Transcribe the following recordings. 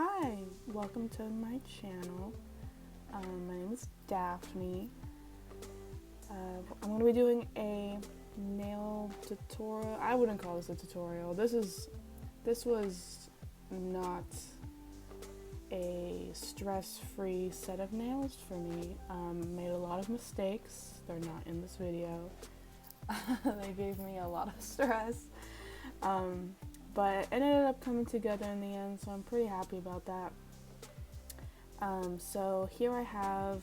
Hi, welcome to my channel. My name is Daphne. I'm going to be doing a nail tutorial. I wouldn't call this a tutorial. This was not a stress-free set of nails for me. Made a lot of mistakes. They're not in this video. They gave me a lot of stress. But it ended up coming together in the end, so I'm pretty happy about that. So here I have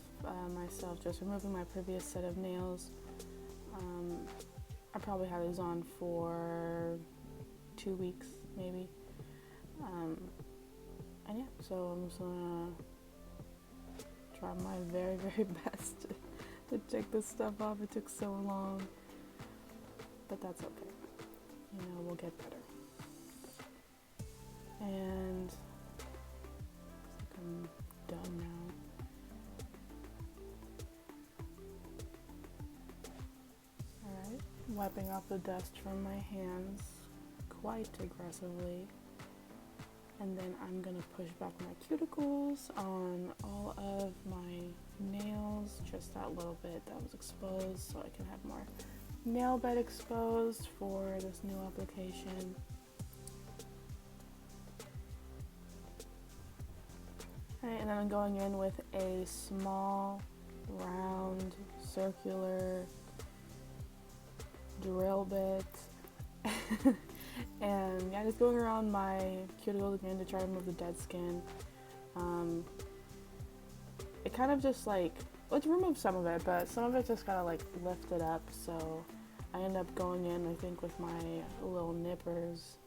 myself just removing my previous set of nails. I probably had these on for 2 weeks, maybe. And yeah, so I'm just gonna try my very, very best to take this stuff off. It took so long, but that's okay. You know, we'll get better. And looks like I'm done now. Alright, wiping off the dust from my hands quite aggressively. And then I'm going to push back my cuticles on all of my nails, just that little bit that was exposed, so I can have more nail bed exposed for this new application. Alright, and then I'm going in with a small, round, circular drill bit. And yeah, just going around my cuticles again to try to remove the dead skin. It kind of just like, let's remove some of it, but some of it just gotta like lift it up. So I end up going in, I think, with my little nippers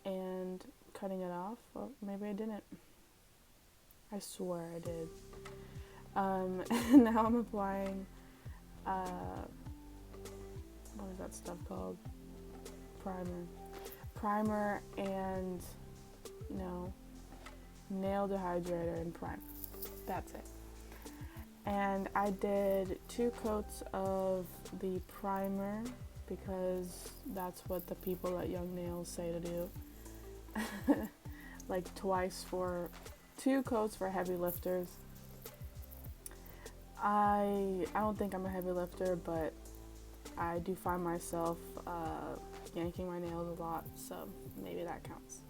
and cutting it off. Or maybe I didn't. I swear I did. And now I'm applying, what is that stuff called? Primer and, nail dehydrator and primer. That's it. And I did 2 coats of the primer because that's what the people at Young Nails say to do. Like twice for 2 coats for heavy lifters. I don't think I'm a heavy lifter, but I do find myself yanking my nails a lot, so maybe that counts.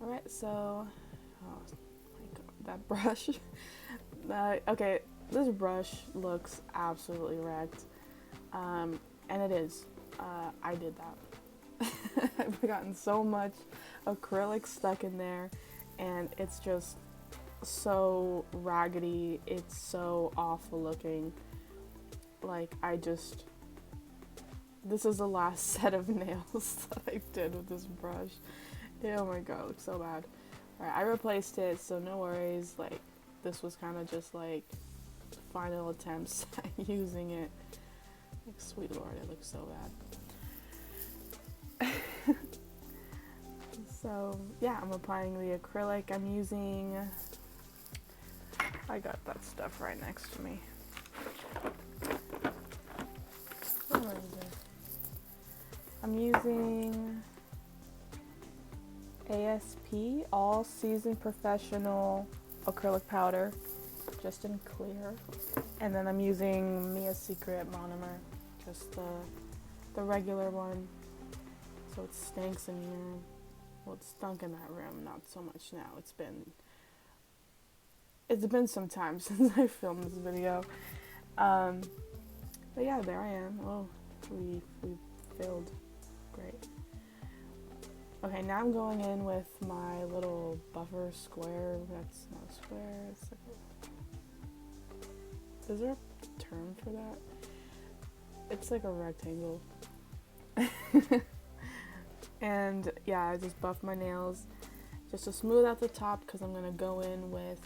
Alright, so, oh my god, that brush. Okay, this brush looks absolutely wrecked, and it is. I did that. I've gotten so much acrylic stuck in there, and it's just so raggedy. It's so awful looking. Like, this is the last set of nails that I did with this brush. Oh my god, it looks so bad. Alright, I replaced it, so no worries. Like, this was kind of just like final attempts at using it. Like, sweet lord, it looks so bad. So, yeah, I'm applying the acrylic. I'm using, I got that stuff right next to me. Where is it? I'm using ASP, All Season Professional Acrylic Powder, just in clear. And then I'm using Mia Secret Monomer, just the regular one. So it stinks in here. Well, it stunk in that room, not so much now. It's been some time since I filmed this video. But yeah, there I am. Oh, we filled. Great. Okay, now I'm going in with my little buffer square. That's not a square. It's like is there a term for that? It's like a rectangle. And yeah, I just buffed my nails just to smooth out the top because I'm gonna go in with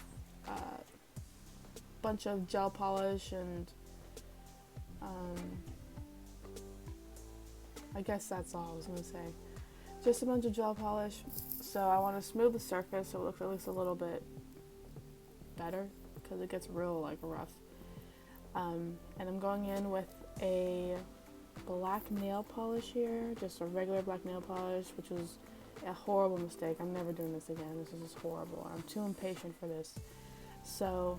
a bunch of gel polish and I guess that's all I was gonna say. Just a bunch of gel polish. So I want to smooth the surface so it looks at least a little bit better because it gets real like rough. And I'm going in with a black nail polish here, just a regular black nail polish, which was A horrible mistake. I'm never doing this again. This is just horrible. I'm too impatient for this. So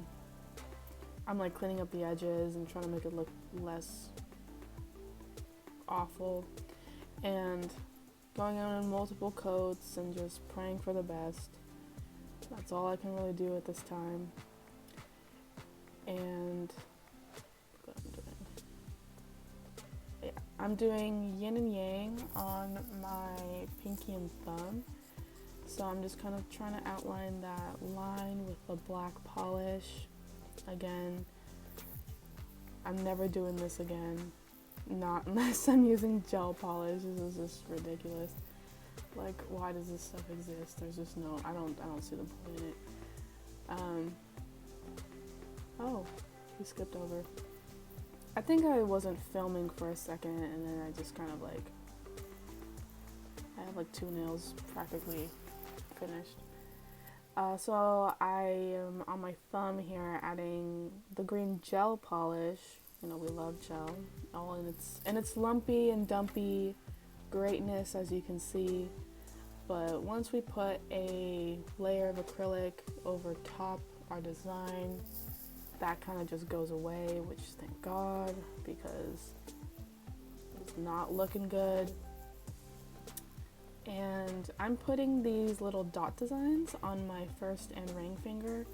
I'm like cleaning up the edges and trying to make it look less awful, and going on in multiple coats and just praying for the best. That's all I can really do at this time. And what I'm doing. Yeah, I'm doing yin and yang on my pinky and thumb. So I'm just kind of trying to outline that line with the black polish. Again, I'm never doing this again. Not unless I'm using gel polish. This is just ridiculous. Like, why does this stuff exist? There's just no, I don't see the point in it. Oh, we skipped over. I think I wasn't filming for a second, and then I just kind of like, I have like 2 nails practically finished. So I am on my thumb here adding the green gel polish. You know, we love gel. All in its lumpy and dumpy greatness, as you can see. But once we put a layer of acrylic over top our design, that kind of just goes away, which thank God, because it's not looking good. And I'm putting these little dot designs on my first and ring finger.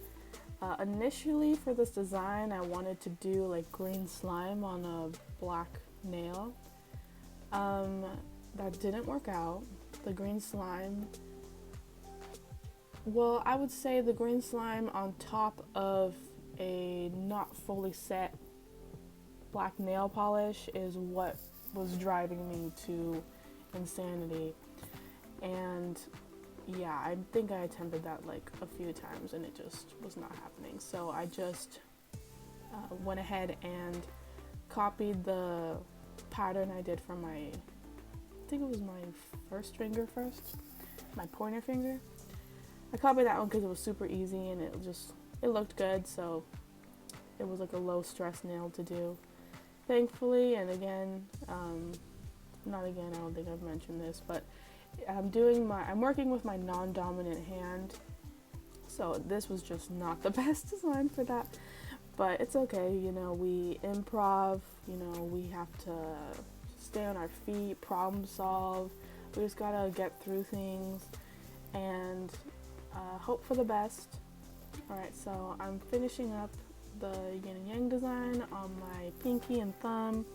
Initially for this design, I wanted to do like green slime on a black nail. That didn't work out. The green slime, well, I would say the green slime on top of a not fully set black nail polish is what was driving me to insanity. And yeah, I think I attempted that like a few times and it just was not happening. So I just went ahead and copied the pattern I did for my, I think it was my first finger first, my pointer finger. I copied that one because it was super easy and it looked good, so it was like a low stress nail to do, thankfully. And again, not again, I don't think I've mentioned this, but I'm working with my non-dominant hand, so this was just not the best design for that, but it's okay, you know, we improv, you know, we have to stay on our feet, problem solve, we just gotta get through things, and hope for the best. Alright, so I'm finishing up the yin and yang design on my pinky and thumb,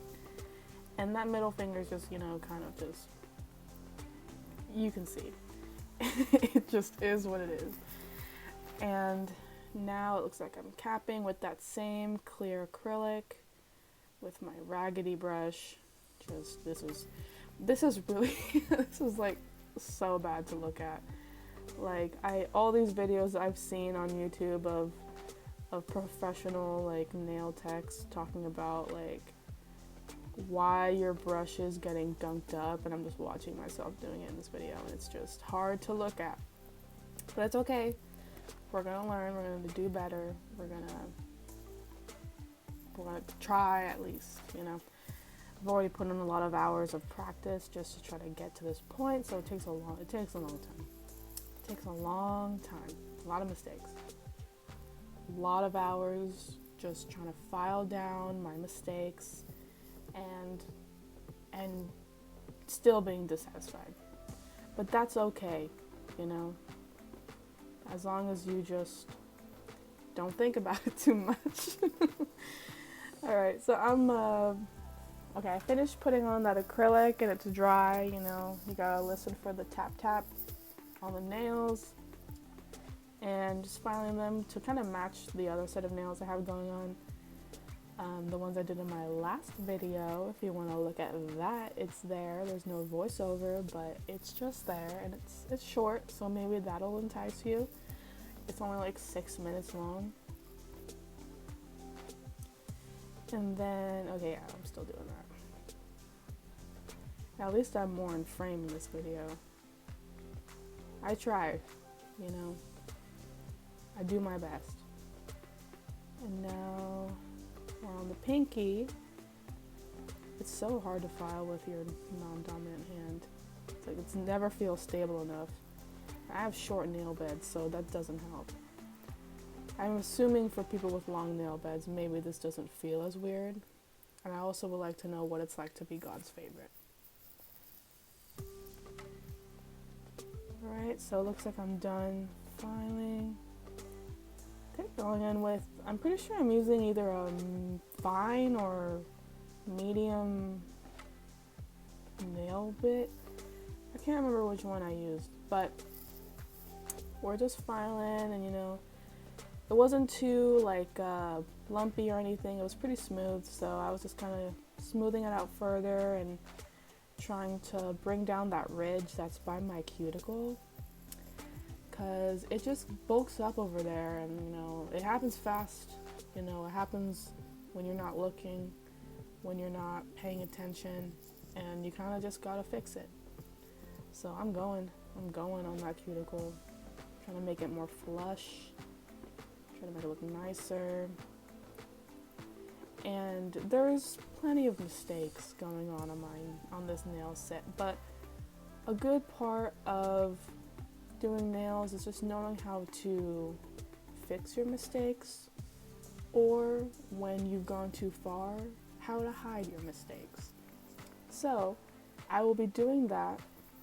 and that middle finger is just, you know, kind of just, you can see. It just is what it is. And now it looks like I'm capping with that same clear acrylic with my raggedy brush. Just, this is really, this is like so bad to look at. Like, all these videos I've seen on YouTube of professional like nail techs talking about like why your brush is getting gunked up, and I'm just watching myself doing it in this video, and it's just hard to look at. But it's okay. We're gonna learn, we're gonna do better, we're gonna try at least, you know. I've already put in a lot of hours of practice just to try to get to this point, so it takes a long time. It takes a long time. A lot of mistakes. A lot of hours just trying to file down my mistakes and still being dissatisfied. But that's okay, you know. As long as you just don't think about it too much. Alright, so okay, I finished putting on that acrylic and it's dry, you know. You gotta listen for the tap tap on the nails. And just filing them to kind of match the other set of nails I have going on. The ones I did in my last video, if you want to look at that, it's there. There's no voiceover, but it's just there, and it's short, so maybe that'll entice you. It's only like 6 minutes long. And then, okay, yeah, I'm still doing that. At least I'm more in frame in this video. I try, you know. I do my best. And now we're on the pinky. It's so hard to file with your non-dominant hand. It's like it never feels stable enough. I have short nail beds, so that doesn't help. I'm assuming for people with long nail beds, maybe this doesn't feel as weird. And I also would like to know what it's like to be God's favorite. Alright, so it looks like I'm done filing. Okay, going in with, I'm pretty sure I'm using either a fine or medium nail bit. I can't remember which one I used, but we're just filing, and you know, it wasn't too like lumpy or anything. It was pretty smooth, so I was just kind of smoothing it out further and trying to bring down that ridge that's by my cuticle, because it just bulks up over there, and you know, it happens fast. You know, it happens when you're not looking, when you're not paying attention, and you kind of just gotta fix it. So I'm going on that cuticle, trying to make it more flush, trying to make it look nicer. And there's plenty of mistakes going on this nail set, but a good part of doing nails is just knowing how to fix your mistakes, or when you've gone too far, how to hide your mistakes. So I will be doing that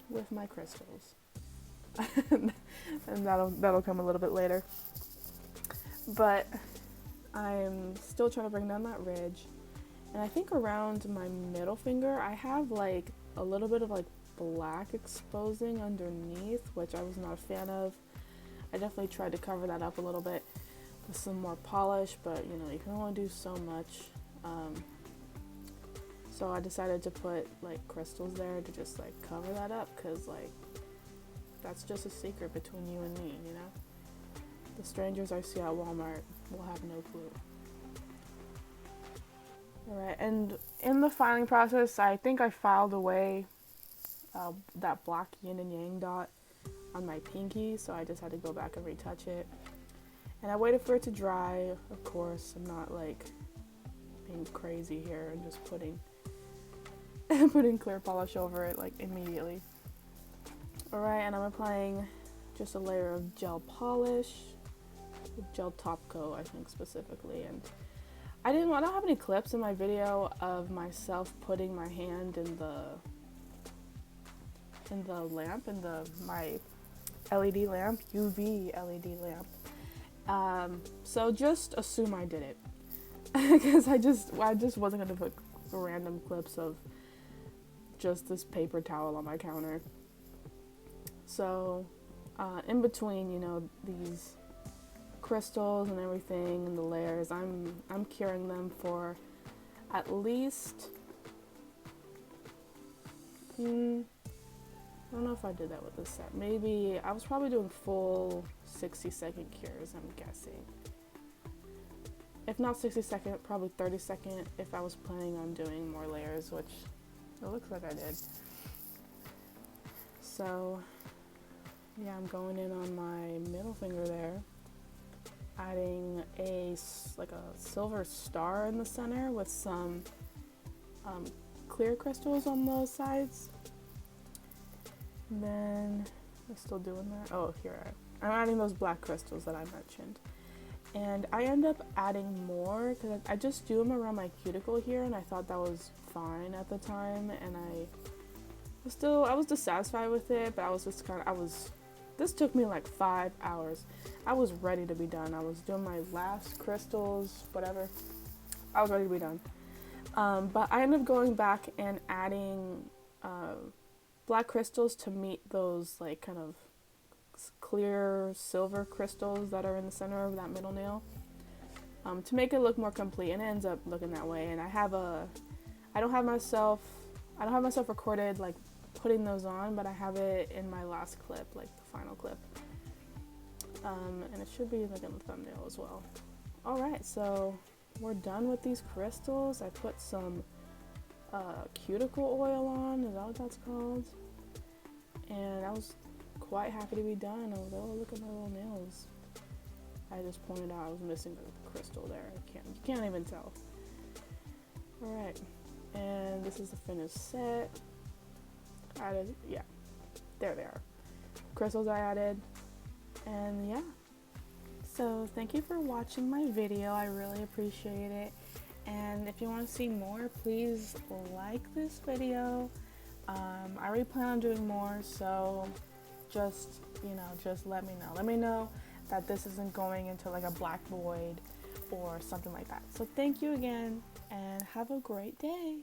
with my crystals. And that'll come a little bit later. But I'm still trying to bring down that ridge. And I think around my middle finger, I have like a little bit of like black exposing underneath, which I was not a fan of. I definitely tried to cover that up a little bit with some more polish, but you know, you can only do so much. So I decided to put like crystals there to just like cover that up, because like that's just a secret between you and me, you know? The strangers I see at Walmart will have no clue. Alright, and in the filing process, I think I filed away that black yin and yang dot on my pinky, so I just had to go back and retouch it. And I waited for it to dry, of course. I'm not like being crazy here and just putting clear polish over it like immediately. Alright, and I'm applying just a layer of gel polish, gel top coat, I think specifically. And I don't have any clips in my video of myself putting my hand in the lamp, my LED lamp, UV LED lamp. So just assume I did it, because I just wasn't gonna put random clips of just this paper towel on my counter. So in between, you know, these crystals and everything and the layers, I'm curing them for at least I don't know if I did that with this set. Maybe I was probably doing full 60-second cures, I'm guessing. If not 60-second, probably 30-second if I was planning on doing more layers, which it looks like I did. So yeah, I'm going in on my middle finger there, adding a silver star in the center with some clear crystals on the sides. And then I'm still doing that. Oh, here I'm adding those black crystals that I mentioned. And I end up adding more because I just do them around my cuticle here, and I thought that was fine at the time, and I was dissatisfied with it, but I was just this took me like 5 hours. I was ready to be done. I was doing my last crystals, whatever. I was ready to be done. But I ended up going back and adding black crystals to meet those like kind of clear silver crystals that are in the center of that middle nail, to make it look more complete, and it ends up looking that way. And I don't have myself recorded like putting those on, but I have it in my last clip, like the final clip, and it should be like in the thumbnail as well. Alright, so we're done with these crystals. I put some cuticle oil on, is that what that's called? And I was quite happy to be done. I was like, oh, look at my little nails. I just pointed out I was missing the crystal there. You can't even tell. Alright, and this is the finished set. there they are. Crystals I added, and yeah. So thank you for watching my video. I really appreciate it. And if you want to see more, please like this video. I already plan on doing more, so just let me know. Let me know that this isn't going into like a black void or something like that. So thank you again, and have a great day.